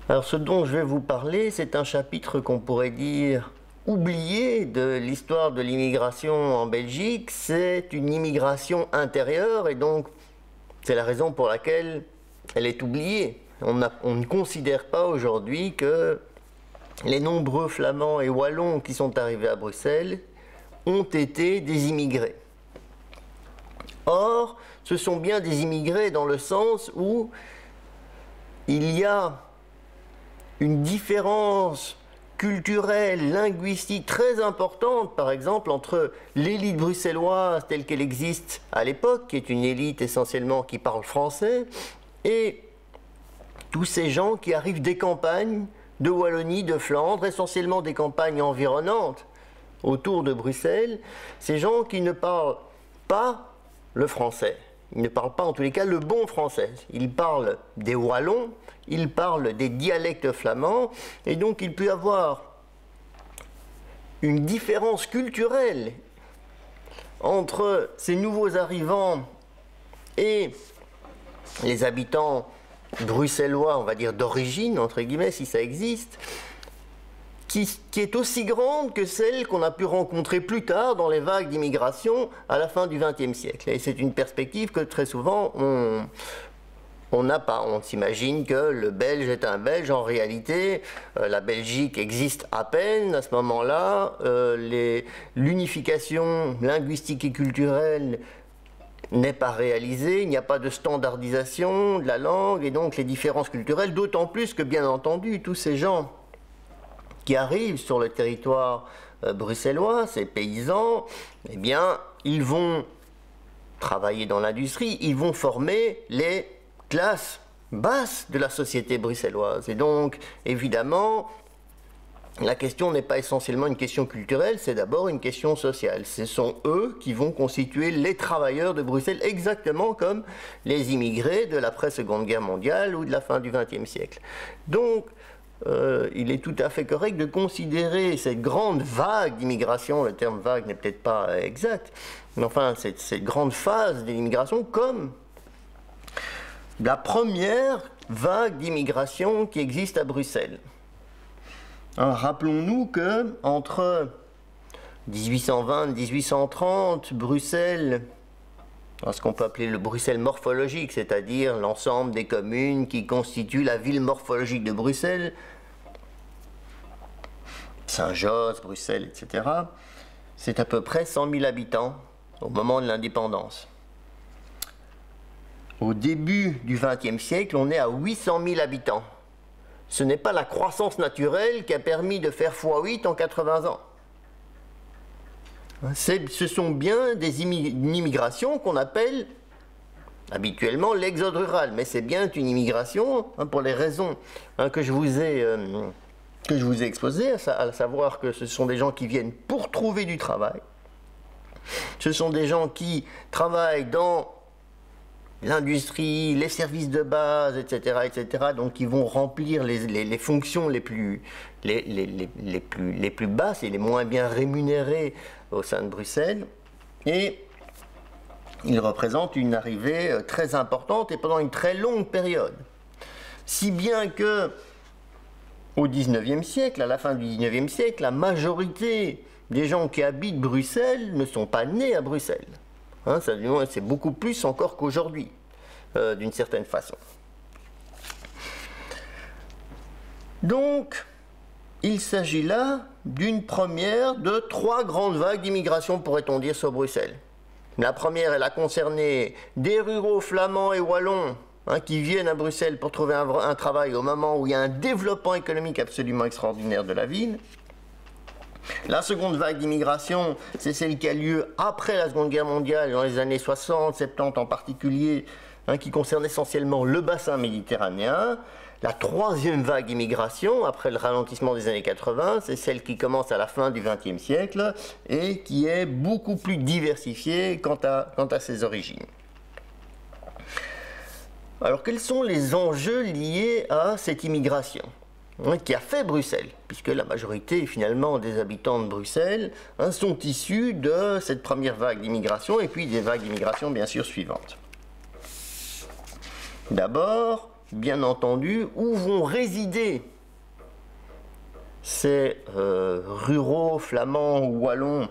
Alors ce dont je vais vous parler, c'est un chapitre qu'on pourrait dire oublié de l'histoire de l'immigration en Belgique. C'est une immigration intérieure et donc c'est la raison pour laquelle elle est oubliée. On ne considère pas aujourd'hui que les nombreux Flamands et Wallons qui sont arrivés à Bruxelles ont été des immigrés. Or, ce sont bien des immigrés dans le sens où il y a une différence culturelle, linguistique très importante, par exemple, entre l'élite bruxelloise telle qu'elle existe à l'époque, qui est une élite essentiellement qui parle français, et tous ces gens qui arrivent des campagnes de Wallonie, de Flandre, essentiellement des campagnes environnantes autour de Bruxelles, ces gens qui ne parlent pas le français. Ils ne parlent pas en tous les cas le bon français. Ils parlent des Wallons, ils parlent des dialectes flamands, et donc il peut y avoir une différence culturelle entre ces nouveaux arrivants et les habitants bruxellois, on va dire d'origine, entre guillemets, si ça existe, qui est aussi grande que celle qu'on a pu rencontrer plus tard dans les vagues d'immigration à la fin du XXe siècle. Et c'est une perspective que très souvent on n'a pas. On s'imagine que le Belge est un Belge. En réalité, la Belgique existe à peine à ce moment-là. L'unification linguistique et culturelle n'est pas réalisée. Il n'y a pas de standardisation de la langue et donc les différences culturelles, d'autant plus que, bien entendu, tous ces gens qui arrivent sur le territoire bruxellois, ces paysans, eh bien, ils vont travailler dans l'industrie, ils vont former les classes basses de la société bruxelloise. Et donc, évidemment, la question n'est pas essentiellement une question culturelle, c'est d'abord une question sociale. Ce sont eux qui vont constituer les travailleurs de Bruxelles, exactement comme les immigrés de l'après-Seconde Guerre mondiale ou de la fin du XXe siècle. Donc, il est tout à fait correct de considérer cette grande vague d'immigration, le terme vague n'est peut-être pas exact, mais enfin cette grande phase de l'immigration comme la première vague d'immigration qui existe à Bruxelles. Rappelons-nous que entre 1820 et 1830, Bruxelles, ce qu'on peut appeler le Bruxelles morphologique, c'est-à-dire l'ensemble des communes qui constituent la ville morphologique de Bruxelles, Saint-Josse, Bruxelles, etc., c'est à peu près 100 000 habitants au moment de l'indépendance. Au début du XXe siècle, on est à 800 000 habitants. Ce n'est pas la croissance naturelle qui a permis de faire x8 en 80 ans. Ce sont bien une immigration qu'on appelle habituellement l'exode rural, mais c'est bien une immigration pour les raisons que je vous ai exposées, à savoir que ce sont des gens qui viennent pour trouver du travail. Ce sont des gens qui travaillent dans l'industrie, les services de base, etc., etc., donc qui vont remplir les fonctions les plus basses et les moins bien rémunérées au sein de Bruxelles, et ils représentent une arrivée très importante et pendant une très longue période. Si bien que, au XIXe siècle, à la fin du XIXe siècle, la majorité des gens qui habitent Bruxelles ne sont pas nés à Bruxelles. C'est beaucoup plus encore qu'aujourd'hui, d'une certaine façon. Donc, il s'agit là d'une première de 3 grandes vagues d'immigration, pourrait-on dire, sur Bruxelles. La première, elle a concerné des ruraux flamands et wallons qui viennent à Bruxelles pour trouver un travail au moment où il y a un développement économique absolument extraordinaire de la ville. La seconde vague d'immigration, c'est celle qui a lieu après la Seconde Guerre mondiale, dans les années 60, 70 en particulier, qui concerne essentiellement le bassin méditerranéen. La troisième vague d'immigration, après le ralentissement des années 80, c'est celle qui commence à la fin du XXe siècle et qui est beaucoup plus diversifiée quant à ses origines. Alors, quels sont les enjeux liés à cette immigration qui a fait Bruxelles, puisque la majorité finalement des habitants de Bruxelles sont issus de cette première vague d'immigration et puis des vagues d'immigration bien sûr suivantes. D'abord, bien entendu, où vont résider ces ruraux flamands ou wallons,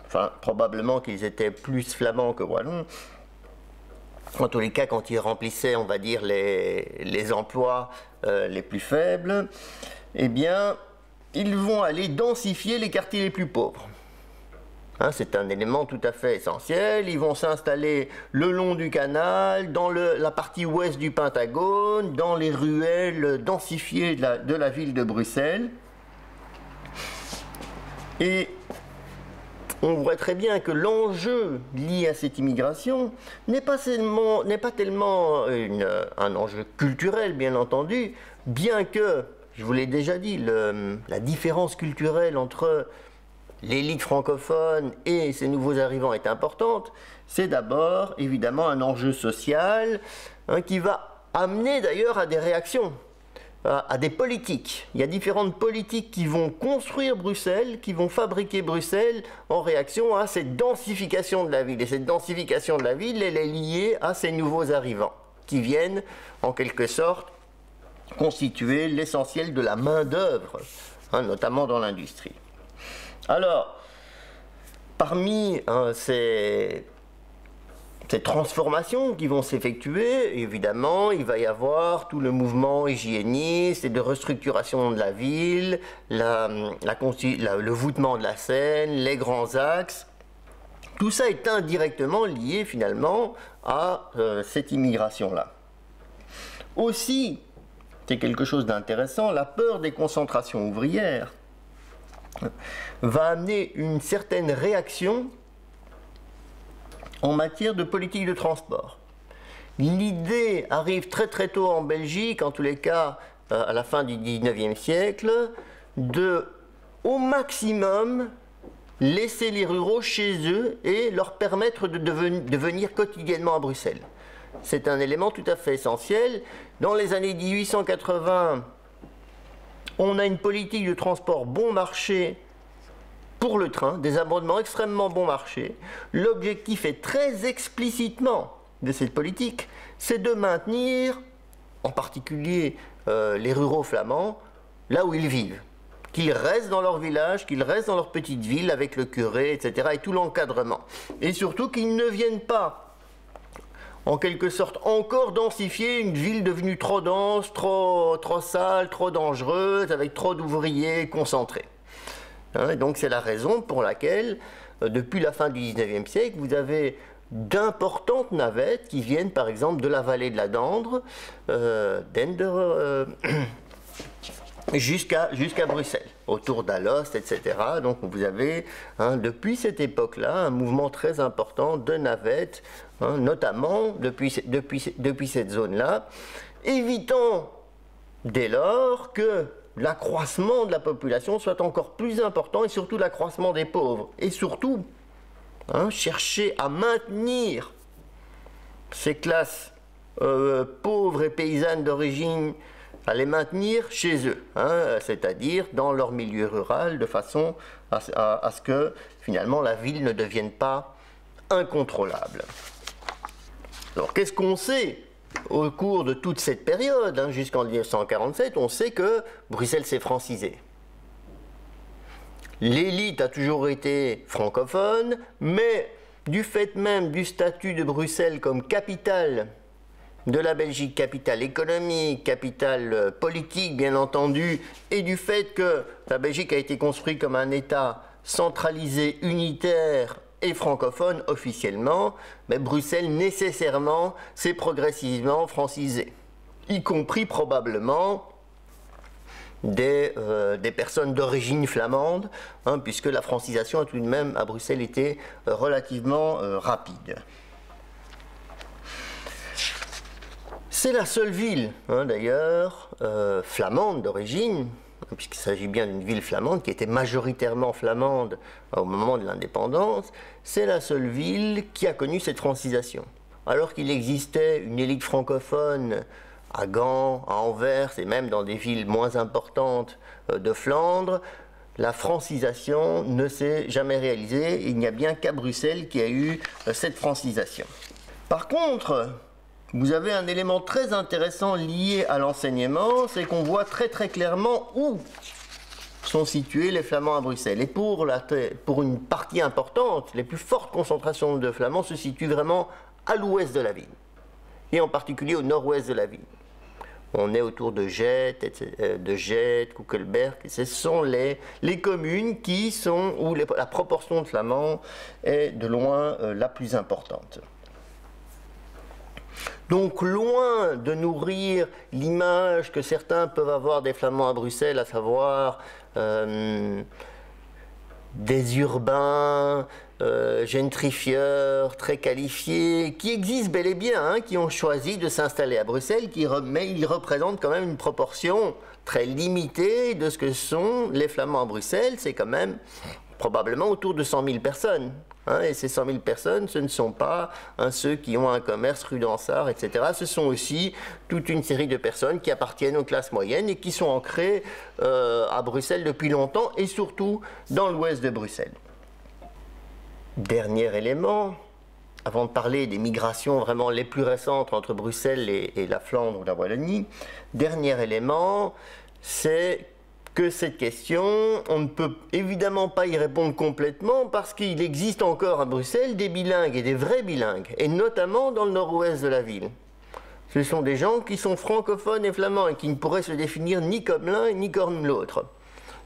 enfin probablement qu'ils étaient plus flamands que wallons, en tous les cas quand ils remplissaient, on va dire, les emplois les plus faibles, eh bien, ils vont aller densifier les quartiers les plus pauvres. Hein, c'est un élément tout à fait essentiel. Ils vont s'installer le long du canal, dans la partie ouest du Pentagone, dans les ruelles densifiées de la ville de Bruxelles. Et on voit très bien que l'enjeu lié à cette immigration n'est pas tellement un enjeu culturel, bien entendu, bien que, je vous l'ai déjà dit, la différence culturelle entre l'élite francophone et ces nouveaux arrivants est importante. C'est d'abord, évidemment, un enjeu social qui va amener d'ailleurs à des réactions, à des politiques. Il y a différentes politiques qui vont construire Bruxelles, qui vont fabriquer Bruxelles en réaction à cette densification de la ville. Et cette densification de la ville, elle est liée à ces nouveaux arrivants qui viennent, en quelque sorte, constituer l'essentiel de la main-d'œuvre, notamment dans l'industrie. Alors, parmi ces transformations qui vont s'effectuer, évidemment, il va y avoir tout le mouvement hygiéniste et de restructuration de la ville, le voûtement de la Seine, les grands axes. Tout ça est indirectement lié finalement à cette immigration-là. Aussi, c'est quelque chose d'intéressant, la peur des concentrations ouvrières va amener une certaine réaction en matière de politique de transport. L'idée arrive très très tôt en Belgique, en tous les cas à la fin du 19e siècle, de au maximum laisser les ruraux chez eux et leur permettre de venir quotidiennement à Bruxelles. C'est un élément tout à fait essentiel. Dans les années 1880, on a une politique de transport bon marché pour le train, des abonnements extrêmement bon marché. L'objectif est très explicitement de cette politique, c'est de maintenir, en particulier les ruraux flamands, là où ils vivent. Qu'ils restent dans leur village, qu'ils restent dans leur petite ville avec le curé, etc. et tout l'encadrement. Et surtout qu'ils ne viennent pas, en quelque sorte, encore densifier une ville devenue trop dense, trop sale, trop dangereuse, avec trop d'ouvriers concentrés. Et donc c'est la raison pour laquelle, depuis la fin du 19e siècle, vous avez d'importantes navettes qui viennent par exemple de la vallée de la Dendre, jusqu'à Bruxelles, autour d'Alost, etc. Donc vous avez, depuis cette époque-là, un mouvement très important de navettes, notamment depuis cette zone-là, évitant dès lors que l'accroissement de la population soit encore plus important et surtout l'accroissement des pauvres. Et surtout, chercher à maintenir ces classes pauvres et paysannes d'origine, à les maintenir chez eux, c'est-à-dire dans leur milieu rural, de façon à ce que finalement la ville ne devienne pas incontrôlable. Alors qu'est-ce qu'on sait au cours de toute cette période, jusqu'en 1947, on sait que Bruxelles s'est francisée. L'élite a toujours été francophone, mais du fait même du statut de Bruxelles comme capitale de la Belgique, capitale économique, capitale politique bien entendu, et du fait que la Belgique a été construite comme un État centralisé, unitaire et francophone officiellement, mais Bruxelles nécessairement s'est progressivement francisée, y compris probablement des personnes d'origine flamande, puisque la francisation a tout de même à Bruxelles été relativement rapide. C'est la seule ville, d'ailleurs, flamande d'origine, puisqu'il s'agit bien d'une ville flamande qui était majoritairement flamande au moment de l'indépendance, c'est la seule ville qui a connu cette francisation. Alors qu'il existait une élite francophone à Gand, à Anvers et même dans des villes moins importantes de Flandre, la francisation ne s'est jamais réalisée. Il n'y a bien qu'à Bruxelles qui a eu cette francisation. Par contre, vous avez un élément très intéressant lié à l'enseignement, c'est qu'on voit très très clairement où sont situés les Flamands à Bruxelles. Et pour une partie importante, les plus fortes concentrations de Flamands se situent vraiment à l'ouest de la ville, et en particulier au nord-ouest de la ville. On est autour de Gett, Koekelberg, et ce sont les communes où la proportion de Flamands est de loin la plus importante. Donc, loin de nourrir l'image que certains peuvent avoir des Flamands à Bruxelles, à savoir des urbains, gentrifieurs, très qualifiés, qui existent bel et bien, hein, qui ont choisi de s'installer à Bruxelles, mais ils représentent quand même une proportion très limitée de ce que sont les Flamands à Bruxelles. C'est quand même probablement autour de 100 000 personnes. Hein, et ces 100 000 personnes, ce ne sont pas ceux qui ont un commerce rue d'Ansart, etc. Ce sont aussi toute une série de personnes qui appartiennent aux classes moyennes et qui sont ancrées à Bruxelles depuis longtemps, et surtout dans l'ouest de Bruxelles. Dernier élément, avant de parler des migrations vraiment les plus récentes entre Bruxelles et la Flandre ou la Wallonie, dernier élément, c'est que cette question, on ne peut évidemment pas y répondre complètement parce qu'il existe encore à Bruxelles des bilingues et des vrais bilingues, et notamment dans le nord-ouest de la ville. Ce sont des gens qui sont francophones et flamands et qui ne pourraient se définir ni comme l'un ni comme l'autre.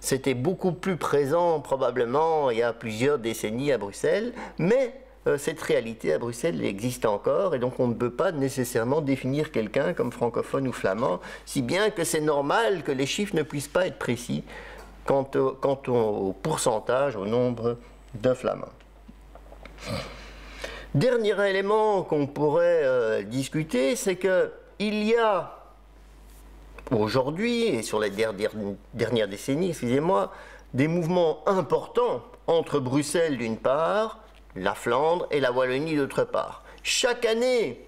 C'était beaucoup plus présent probablement il y a plusieurs décennies à Bruxelles, mais cette réalité à Bruxelles existe encore, et donc on ne peut pas nécessairement définir quelqu'un comme francophone ou flamand, si bien que c'est normal que les chiffres ne puissent pas être précis quant au pourcentage, au nombre de flamands. Dernier élément qu'on pourrait discuter, c'est qu'il y a aujourd'hui, et sur les dernières décennies, excusez-moi, des mouvements importants entre Bruxelles d'une part, la Flandre et la Wallonie d'autre part. Chaque année,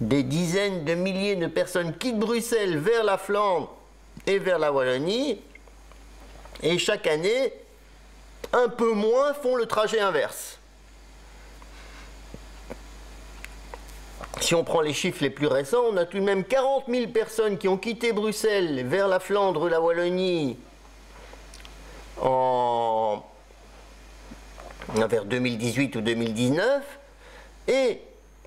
des dizaines de milliers de personnes quittent Bruxelles vers la Flandre et vers la Wallonie, et chaque année, un peu moins font le trajet inverse. Si on prend les chiffres les plus récents, on a tout de même 40 000 personnes qui ont quitté Bruxelles vers la Flandre ou la Wallonie vers 2018 ou 2019, et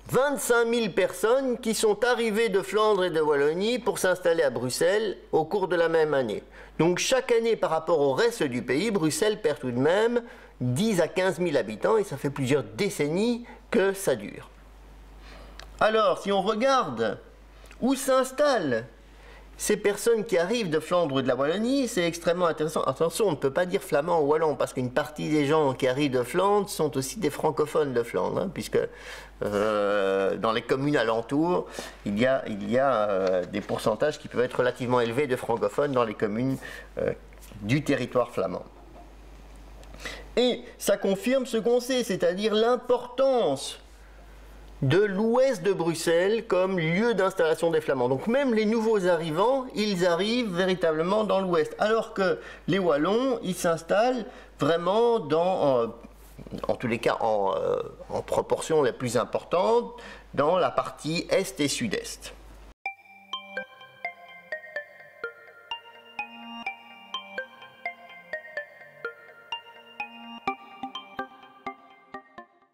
25 000 personnes qui sont arrivées de Flandre et de Wallonie pour s'installer à Bruxelles au cours de la même année. Donc chaque année, par rapport au reste du pays, Bruxelles perd tout de même 10 à 15 000 habitants, et ça fait plusieurs décennies que ça dure. Alors, si on regarde où s'installent ces personnes qui arrivent de Flandre ou de la Wallonie, c'est extrêmement intéressant. Attention, on ne peut pas dire flamand ou wallon, parce qu'une partie des gens qui arrivent de Flandre sont aussi des francophones de Flandre, hein, puisque dans les communes alentours, il y a des pourcentages qui peuvent être relativement élevés de francophones dans les communes du territoire flamand. Et ça confirme ce qu'on sait, c'est-à-dire l'importance de l'ouest de Bruxelles comme lieu d'installation des Flamands. Donc même les nouveaux arrivants, ils arrivent véritablement dans l'ouest, alors que les Wallons, ils s'installent vraiment en tous les cas en proportion la plus importante, dans la partie est et sud-est.